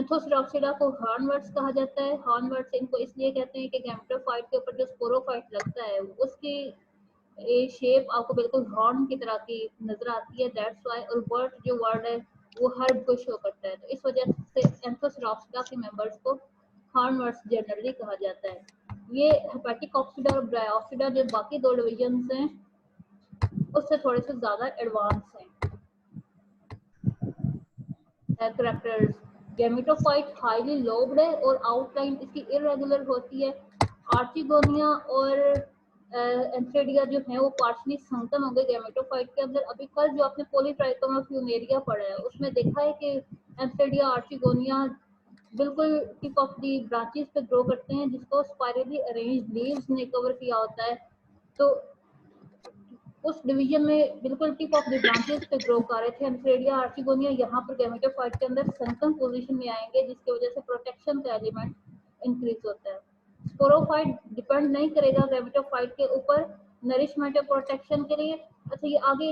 एंथोसिरोप्सिडा को हॉर्नवर्ड्स कहा जाता है। हॉर्नवर्ड्स इनको इसलिए कहते हैं कि गैमेटोफाइट के ऊपर जो स्पोरोफाइट लगता है उसकी शेप आपको बिल्कुल हॉर्न की तरह की नजर आती है, दैट्स व्हाई। और वर्ड जो वर्ड है वो हर्ब को शो करता है, तो इस वजह से एंथोसिरोप्सिडा के मेंबर्स को हॉर्नवर्ड्स जनरली कहा जाता है। ये हेपेटिक ऑक्सीडा और ब्रायोप्सिडा जो बाकी दो डिविजन्स हैं उससे थोड़े से ज्यादा एडवांस हैं। कैरेक्टर्स, गैमेटोफाइट हाईली लोब्ड है और आउटलाइन इसकी इरेगुलर होती है। आर्चिगोनिया और एंथ्रेडिया जो है वो पार्शली संकन होंगे गैमेटोफाइट के अंदर। अभी कल जो आपने पॉलीट्राइकोमा फ्यूनेरिया पढ़ा है उसमें देखा है कि एंथ्रेडिया आर्चिगोनिया बिल्कुल टिप ऑफ दी ब्रांचेस पे ग्रो करते हैं, जिसको स्पाइरली अरेंज्ड लीव्स ने कवर किया होता है। तो उस डिवीजन में बिल्कुल टिप ऑफ द ब्रांचेस पे ग्रो कर रहे थे एंथ्रेडिया आर्चिगोनिया। यहाँ पर गैमेटोफाइट के अंदर संकन पोजीशन में आएंगे, जिसकी वजह से प्रोटेक्शन का एलिमेंट इंक्रीज होता है। स्पोरोफाइट डिपेंड नहीं करेगा गैमेटोफाइट के ऊपर नरिशमेंट और प्रोटेक्शन के लिए। अच्छा, ये आगे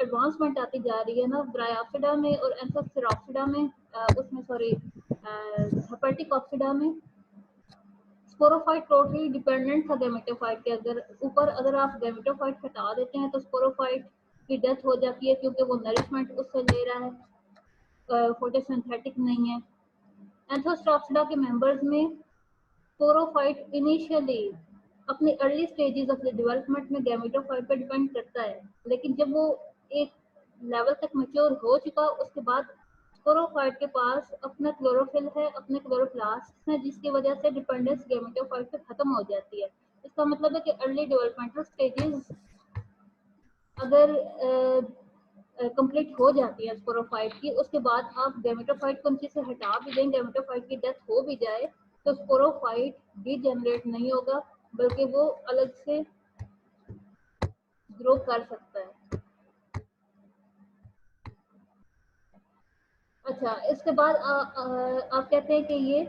एडवांसमेंट आती जा रही है ना ब्रायोप्सिडा में और एंथोसिरोप्सिडा में, उसमें सॉरी हेपेटिक ऑक्सीडा में स्पोरोफाइट टोटली डिपेंडेंट था गैमेटोफाइट के अगर ऊपर। अगर आप गैमेटोफाइट हटा देते हैं तो स्पोरोफाइट की डेथ हो जाती है, क्योंकि वो नरिशमेंट उससे ले रहा है, फोटोसिंथेटिक नहीं है। एंथोसिरोप्सिडा के मेंबर्स में स्पोरोफाइट इनिशियली अपनी early stages of the development में गैमेटोफाइट पर डिपेंड करता है, लेकिन जब वो एक लेवल तक मैच्योर हो चुका उसके बाद स्पोरोफाइट के पास अपना क्लोरोफिल है, अपने क्लोरोप्लास्ट है, जिसकी वजह से डिपेंडेंस गैमेटोफाइट पे खत्म हो जाती है। इसका मतलब है कि अर्ली डेवलपमेंटल स्टेजेस अगर कंप्लीट हो जाती है स्पोरोफाइट की, उसके बाद आप गैमेटोफाइट को नीचे से हटा भी दें, गैमेटोफाइट की डेथ हो भी जाए, तो स्पोरोफाइट डीजेनरेट नहीं होगा, बल्कि वो अलग से ग्रो कर सकता है। अच्छा, इसके बाद आप कहते हैं कि ये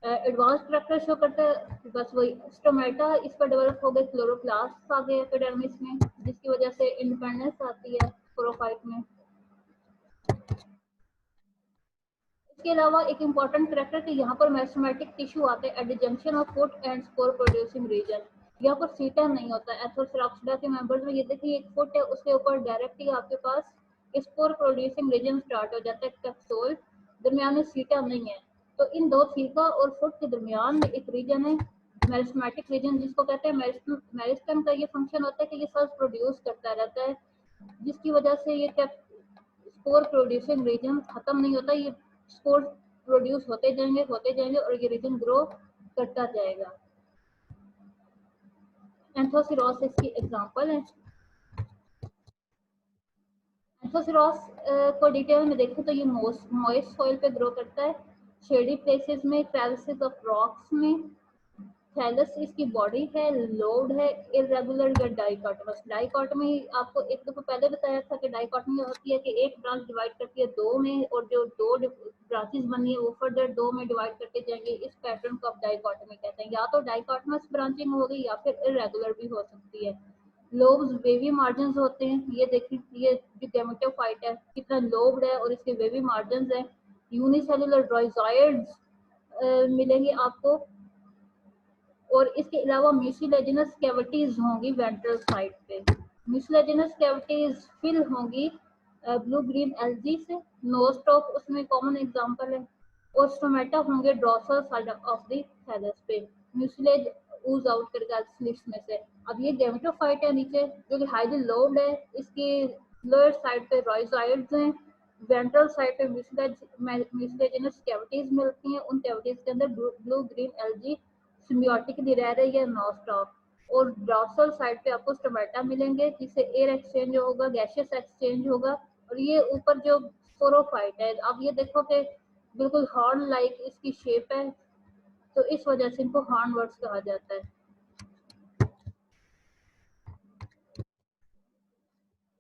एडवांस कैरेक्टर शो करता है, बस वही स्टोमेटा इस पर डेवलप हो गए, क्लोरोप्लास्ट आ गए एपिडर्मिस में, जिसकी वजह से इंडिपेंडेंस आती है स्पोरोफाइट में। इसके अलावा एक इम्पॉर्टेंट कैरेक्टर कि यहाँ पर मेरिस्टेमेटिक टिश्यू आते हैं at the junction of foot and spore producing region. यहाँ पर सीटा नहीं होता है एंथोसिरोप्सिडा के मेंबर्स में। ये देखिए एक फुट है, उसके ऊपर डायरेक्टली आपके पास स्पोर प्रोड्यूसिंग रीजन स्टार्ट हो जाता है, कैप्सूल, दरमियान में सीटा नहीं है। तो इन दो थीका और फुट के दरमियान में एक रीजन है मेरिस्टेमेटिक रीजन, जिसको कहते हैं मेरिस्टम। का ये फंक्शन होता है कि ये सेल्स प्रोड्यूस करता रहता है, जिसकी वजह से ये स्पोर प्रोड्यूसिंग रीजन खत्म नहीं होता, ये स्पोर प्रोड्यूस होते जाएंगे और ये रीजन ग्रो करता जाएगा। एंथोसिरोस इसकी एग्जांपल है। एंथोसिरोस को डिटेल में देखें तो ये मॉइस्ट सॉइल पे ग्रो करता है, शेडी प्लेसेस में, क्रेविसेस ऑफ रॉक्स में। थैलस इसकी बॉडी है, लोड है, इरेगुलर या डाइकोटमस। डाइकोटमी आपको एक दफा पहले बताया था कि डाइकोटमी होती है कि एक ब्रांच डिवाइड करती है दो में, और जो दो ब्रांचेस बनी है वो फर्दर दो में डिवाइड करते जाएंगे। इस पैटर्न को आप डाइकोटमी कहते हैं। या तो डाइकोटमस ब्रांचिंग होगी या फिर इरेगुलर भी हो सकती है। लोब्स वेवी मार्जिन होते हैं, ये देखिए ये जो गैमेटोफाइट है कितना लोब्ड है और इसके वेवी मार्जिन है। यूनिसेलुलर ड्राइजॉइड्स मिलेंगे आपको, और इसके अलावा म्यूसिलेजिनस कैविटीज होंगी वेंट्रल साइड पे। म्यूसिलेजिनस कैविटीज फिल होंगी ब्लू ग्रीन एल्गी से, नोस्टॉक उसमें कॉमन एग्जांपल है, और स्टोमेटा होंगे dorsal side of the thallus पे। म्यूसिलेज ऊज आउट करेगा स्लिट्स में से। अब ये गैमेटोफाइट है नीचे जो कि हाईली लोब्ड है, इसकी लोअर साइड पे राइजोइड्स हैं, वेंट्रल साइड पे म्यूसिलेजिनस कैविटीज मिलती हैं, उन कैविटीज के अंदर ब्लू ग्रीन एल्गी सिम्बियोटिकली रह रही है नॉस्टॉक। और डॉर्सल साइड पे आपको स्टोमेटा मिलेंगे, जिससे एयर एक्सचेंज होगा, गैसियस एक्सचेंज होगा। और ये ऊपर जो स्पोरोफाइट है, अब ये देखो कि बिल्कुल हॉर्न लाइक इसकी शेप है, तो इस वजह से इनको हॉर्नवर्ड्स कहा जाता है।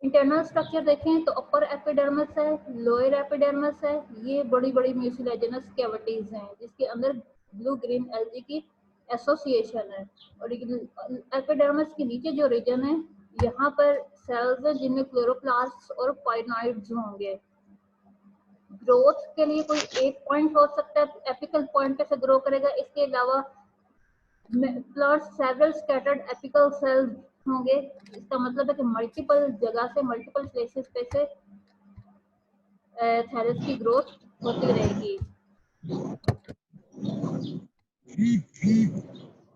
इंटरनल स्ट्रक्चर देखें तो अपर एपिडर्मिस है, लोअर एपिडर्मिस है, ये बड़ी बड़ी म्यूसिलेजिनस कैविटीज हैं जिसके अंदर ब्लू ग्रीन एल्गी की एसोसिएशन है। और एपिडर्मिस के नीचे जो रीजन है यहाँ पर सेल्स हैं जिनमें क्लोरोप्लास्ट और पाइनॉइड्स होंगे। ग्रोथ के लिए कोई एक पॉइंट हो सकता है, एपिकल पॉइंट पे से ग्रो करेगा। इसके अलावा plus several scattered apical cells होंगे। इसका मतलब है कि मल्टीपल जगह से, मल्टीपल प्लेसेस पे से थैलस की ग्रोथ होती रहेगी।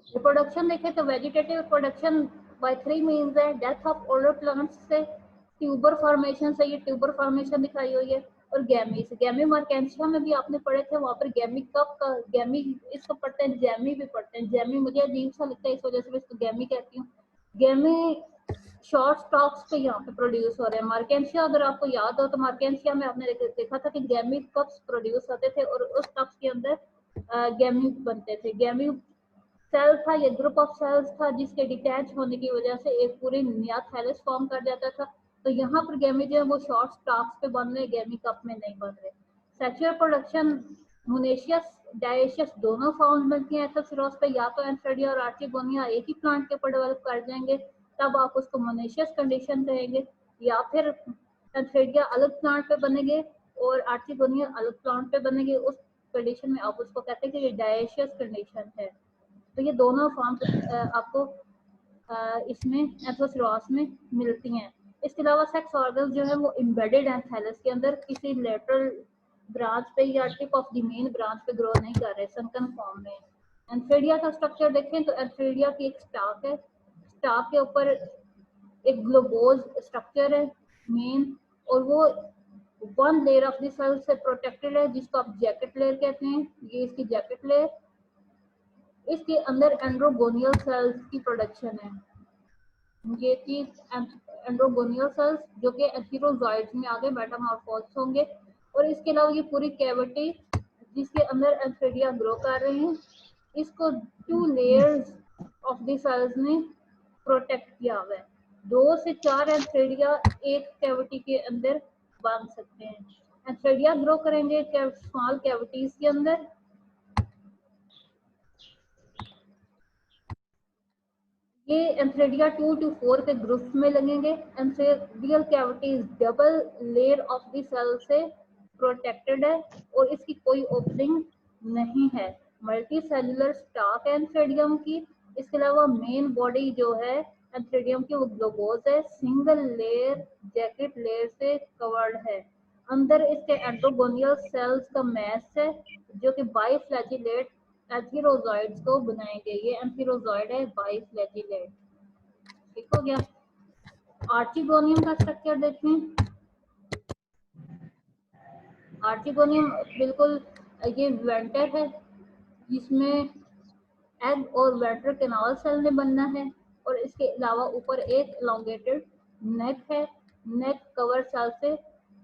रिप्रोडक्शन देखें तो वेजिटेटिव प्रोडक्शन बाय 3 मीन्स है, डेथ ऑफ ओल्डर प्लांट्स से, ट्यूबर फॉर्मेशन से, ये ट्यूबर फॉर्मेशन दिखाई हुई है, और गैमी से। गैमी मार्केंशिया में भी आपने पढ़े थे, वहाँ पर गैमी कप का, गैमी इसको पढ़ते हैं, जैमी भी पढ़ते हैं। जैमी मुझे अजीब सा लगता है, इस वजह से मैं इसको गैमी कहती हूँ। गैमी शॉर्ट स्टॉक्स पे यहाँ पे प्रोड्यूस हो रहे हैं। मार्केंशिया, अगर आपको याद हो तो मार्केंशिया में आपने देखा था कि गैमी कप्स प्रोड्यूस होते थे और उस कप्स के अंदर गैमी बनते थे। गैमी सेल था, ये ग्रुप ऑफ सेल्स था जिसके डिटैच होने की वजह से एक पूरी नया थैलस फॉर्म कर जाता था। तो यहाँ पर गैमी जो है वो शॉर्ट स्टॉक्स पे बन रहे, गैमी कप में नहीं बन रहे। सेक्सुअल प्रोडक्शन मोनेशियस डायशियस दोनों फॉर्म मिलती हैं एथोसिरोस पे, या तो एंथ्रेडिया और आर्चिगोनिया एक ही प्लांट के ऊपर डेवलप कर जाएंगे, तब आप उसको मोनेशियस कंडीशन कहेंगे, या फिर एंथ्रेडिया अलग प्लांट पे बनेंगे और आर्चिगोनिया अलग प्लांट पे बनेंगे, उस कंडीशन में आप उसको कहते हैं कि ये डायशियस कंडीशन है। तो ये दोनों फॉर्म्स आपको इसमें एथोसिरोस में मिलती हैं। इसके अलावा सेक्स ऑर्गन्स जो है वो एम्बेडेड हैं थैलस के अंदर, किसी लेटरल ब्रांच पे या tip of the main branch पे ग्रो नहीं कर रहे, सनकन फॉर्म में। एंथ्रेडिया का स्ट्रक्चर देखें तो एंथ्रेडिया की एक स्टाक है, स्टाक के ऊपर एक ग्लोबोज स्ट्रक्चर है मेन, और वो one layer of the cell से प्रोटेक्टेड है, जिसको आप जैकेट लेयर कहते हैं। ये इसकी जैकेट लेयर, इसके अंदर एंड्रोगोनियल सेल्स की प्रोडक्शन है। ये चीज एंड्रोगोनियल सेल्स जो कि एंथीरोजॉइड्स में आगे मेटामॉर्फोस होंगे, और इसके अलावा ये पूरी कैविटी जिसके अंदर एंथ्रेडिया ग्रो कर रहे हैं, इसको 2 लेयर्स ऑफ द सेल्स ने प्रोटेक्ट किया हुआ है। 2 से 4 एंथ्रेडिया एक कैविटी के अंदर बन सकते हैं। एंथ्रेडिया ग्रो करेंगे स्मॉल कैविटीज के अंदर। ये एंथ्रेडिया 2 to 4 के ग्रुप्स में लगेंगे। Antheridial cavities double layer of the cell से प्रोटेक्टेड है और इसकी कोई ओपनिंग नहीं है। मल्टी सेलुलर स्टाक है एंथ्रेडियम की। इसके अलावा मेन बॉडी जो है एंथ्रेडियम की वो ग्लोबोज है, सिंगल लेयर जैकेट लेयर से कवर्ड है। अंदर इसके एंड्रोगोनियल सेल्स का मैस है जो कि बाइफ्लैजिलेट एंथीरोजॉइड्स को बनाएंगे। ये एंथीरोजॉइड है, बाइफ्लैजिलेट। ठीक हो गया। आर्चिगोनियम का स्ट्रक्चर देखें। आर्चिगोनियम बिल्कुल ये वेंटर है, जिसमें एग और वेंटर कैनाल सेल ने बनना है, और इसके अलावा ऊपर एक एलोंगेटेड नेक है, नेक कवर सेल से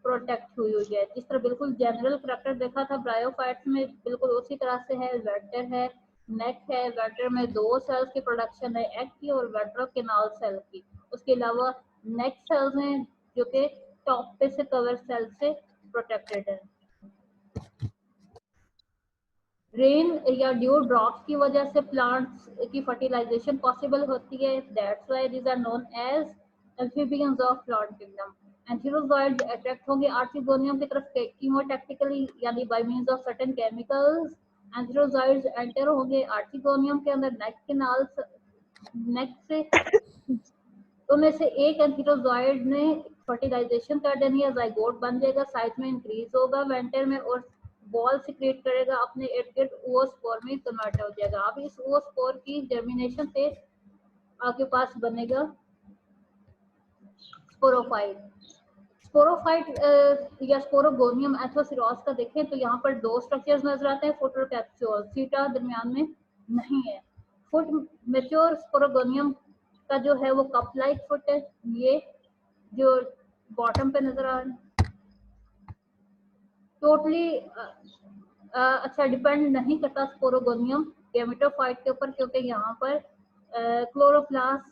प्रोटेक्ट हुई हुई है। जिस तरह बिल्कुल जनरल करैक्टर देखा था ब्रायोफाइट्स में, बिल्कुल उसी तरह से है। वेंटर है, नेक है, वेंटर में 2 सेल्स की प्रोडक्शन है, एग की और वेंट्रल कैनाल सेल की। उसके अलावा नेक सेल्स हैं जो कि टॉप पे से कवर सेल से प्रोटेक्टेड है। रेन या ड्यू ड्रॉप्स की वजह से प्लांट्स की फर्टिलाइजेशन पॉसिबल होती है। That's why these are known as amphibians of plant kingdom. Antherozoids attract होंगे आर्चिगोनियम की तरफ कीमोटैक्टिकली, यानी by means of certain chemicals. Antherozoids enter होंगे आर्चिगोनियम के अंदर नेक कैनाल, नेक से। उनमें से एक एंथीरोजॉइड ने फर्टिलाइजेशन कर देनी है, जाइगोट बन जाएगा, साइज में इंक्रीज होगा वेंटर में, और बॉल सिक्रेट करेगा अपने इर्द गिर्द, ओस्पोर में कन्वर्ट हो जाएगा। अब इस ओस्पोर की जर्मिनेशन से आपके पास बनेगा स्पोरोफाइट। स्पोरोफाइट या स्पोरोगोनियम एथोसिरोस का देखें तो यहाँ पर 2 स्ट्रक्चर्स नजर आते हैं, फुट और कैप्सूल, सीटा दरमियान में नहीं है। फुट मेच्योर स्पोरोगोनियम का जो है वो कप लाइक फुट है, ये जो बॉटम पे नजर आ रहा है। टोटली अच्छा डिपेंड नहीं करता स्पोरोगोनियम गैमेटोफाइट के ऊपर, क्योंकि यहाँ पर क्लोरोप्लास्ट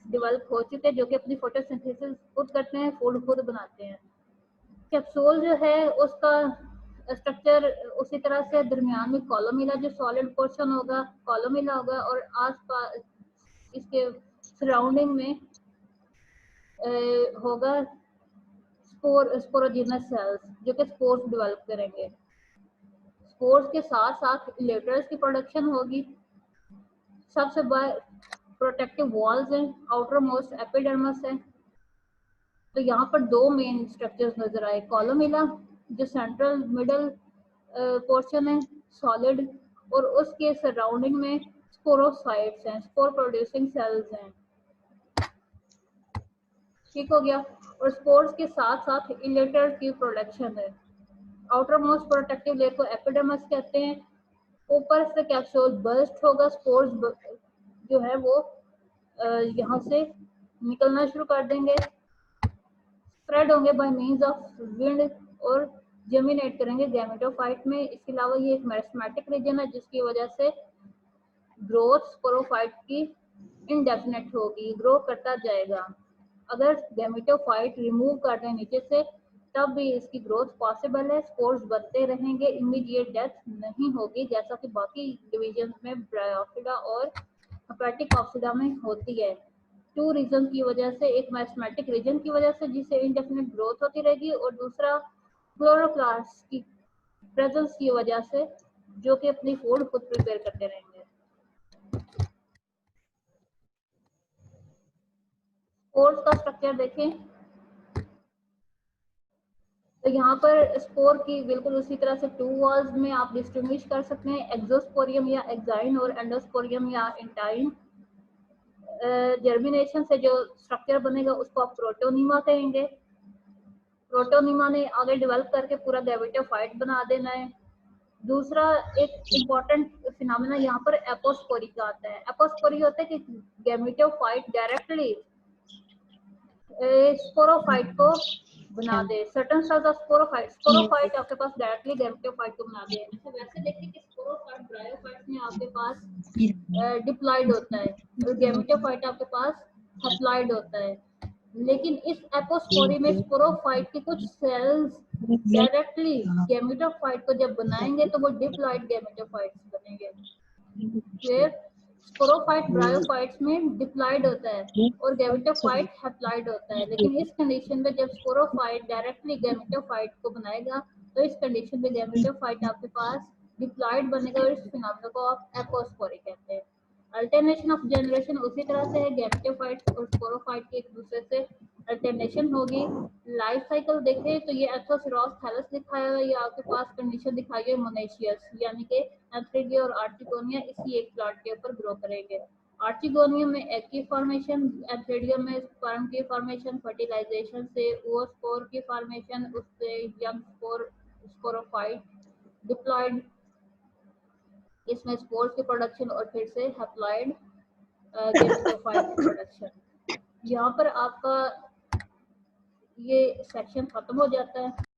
डेवलप हो चुके हैं जो कि अपनी फोटोसिंथेसिस खुद करते हैं, फूड खुद बनाते हैं। कैप्सूल जो है उसका स्ट्रक्चर उसी तरह से, दरमियान में कॉलोमिला जो सॉलिड पोर्शन होगा कॉलोमिला होगा, और आसपास इसके सराउंडिंग में होगा स्पोरोजिनस सेल्स जो कि स्पोर्स डेवलप करेंगे। स्पोर्स के साथ साथ इलेटर्स की प्रोडक्शन होगी। सबसे प्रोटेक्टिव वॉल्स हैं, आउटर मोस्ट एपिडर्मस है। तो यहाँ पर दो मेन स्ट्रक्चर्स नजर आए, कॉलोमिला जो सेंट्रल मिडल पोर्शन है सॉलिड, और उसके सराउंडिंग में स्पोरोसाइट्स हैं, स्पोर प्रोड्यूसिंग सेल्स हैं। ठीक हो गया। और स्पोर्स के साथ साथ इलेटर की प्रोडक्शन है। आउटर मोस्ट प्रोटेक्टिव लेयर को एपिडर्मिस कहते हैं। ऊपर से कैप्सूल बर्स्ट होगा, स्पोर्स जो है वो यहाँ से निकलना शुरू कर देंगे, स्प्रेड होंगे बाय मींस ऑफ विंड और जर्मिनेट करेंगे गैमेटोफाइट में। इसके अलावा ये एक मेरिस्टेमेटिक रीजन है जिसकी वजह से ग्रोथ स्पोरोफाइट की इनडेफिनेट होगी, ग्रो करता जाएगा। अगर गैमेटोफाइट रिमूव कर दें नीचे से तब भी इसकी ग्रोथ पॉसिबल है, स्पोर्स बनते रहेंगे, इमीडिएट डेथ नहीं होगी जैसा कि बाकी डिविजन में ब्रायोफिडा और हेपेटिक ऑक्सीडा में होती है। टू रीजन की वजह से, एक मैथमेटिक रीजन की वजह से जिससे इनडेफिनेट ग्रोथ होती रहेगी, और दूसरा क्लोरोप्लास्ट की प्रेजेंस की वजह से जो कि अपनी फूड खुद प्रिपेयर करते रहेंगे। स्पोर्स का स्ट्रक्चर देखें तो यहाँ पर स्पोर की बिल्कुल उसी तरह से टू वॉल्स में आप डिस्टिंग्विश कर सकते हैं, एक्सोस्पोरियम या एक्साइन और एंडोस्पोरियम या इंटाइन। जर्मिनेशन से जो स्ट्रक्चर बनेगा उसको आप प्रोटोनिमा कहेंगे। प्रोटोनिमा ने आगे डेवलप करके पूरा गैमेटोफाइट बना देना है। दूसरा एक इम्पॉर्टेंट फिनोमेना यहाँ पर एपोस्पोरी का आता है। एपोस्पोरी होता है कि गैमेटोफाइट डायरेक्टली स्पोरोफाइट को बना दे। सर्टेन सेल्स ऑफ स्पोरोफाइट आपके पास डायरेक्टली गैमेटोफाइट को बना दे। वैसे देखिए कि स्पोरोफाइट ब्रायोफाइट में आपके पास डिप्लॉइड होता है और गैमेटोफाइट आपके पास हैप्लॉइड होता है। लेकिन इस एपोस्पोरी में स्पोरोफाइट के कुछ सेल्स डायरेक्टली गैमेटोफाइट को जब बनाएंगे तो वो डिप्लॉइड गैमेटोफाइट्स बनेंगे। फिर स्पोरोफाइट ब्रायोफाइट्स में डिप्लॉइड होता है और गैमेटोफाइट हैप्लॉइड होता है। लेकिन इस कंडीशन में जब स्पोरोफाइट डायरेक्टली गैमेटोफाइट को बनाएगा तो इस कंडीशन में गैमेटोफाइट आपके पास डिप्लॉइड बनेगा और इस फिनोमेना को आप एपोस्पोरी कहते हैं। अल्टरनेशन ऑफ जनरेशन उसी तरह से है, गैमेटोफाइट और स्पोरोफाइट की एक दूसरे से अल्टरनेशन होगी। लाइफ साइकिल देखें तो ये एथोसिरोस थैलस दिखाया हुआ है, ये आपके पास कंडीशन दिखाई है मोनेशियस, यानी कि एंथ्रेडिया और आर्टिगोनिया इसी एक प्लांट के ऊपर ग्रो करेंगे। आर्टिगोनिया में एग की फॉर्मेशन, एंथ्रेडिया में स्पर्म की फॉर्मेशन, फर्टिलाइजेशन से ओस्पोर की फॉर्मेशन, उससे यंग स्पोरोफाइट डिप्लॉइड, इसमें स्पोर्स की प्रोडक्शन और फिर से हैप्लॉइड गैमेटोफाइट की प्रोडक्शन। यहाँ पर आपका ये सेक्शन खत्म हो जाता है।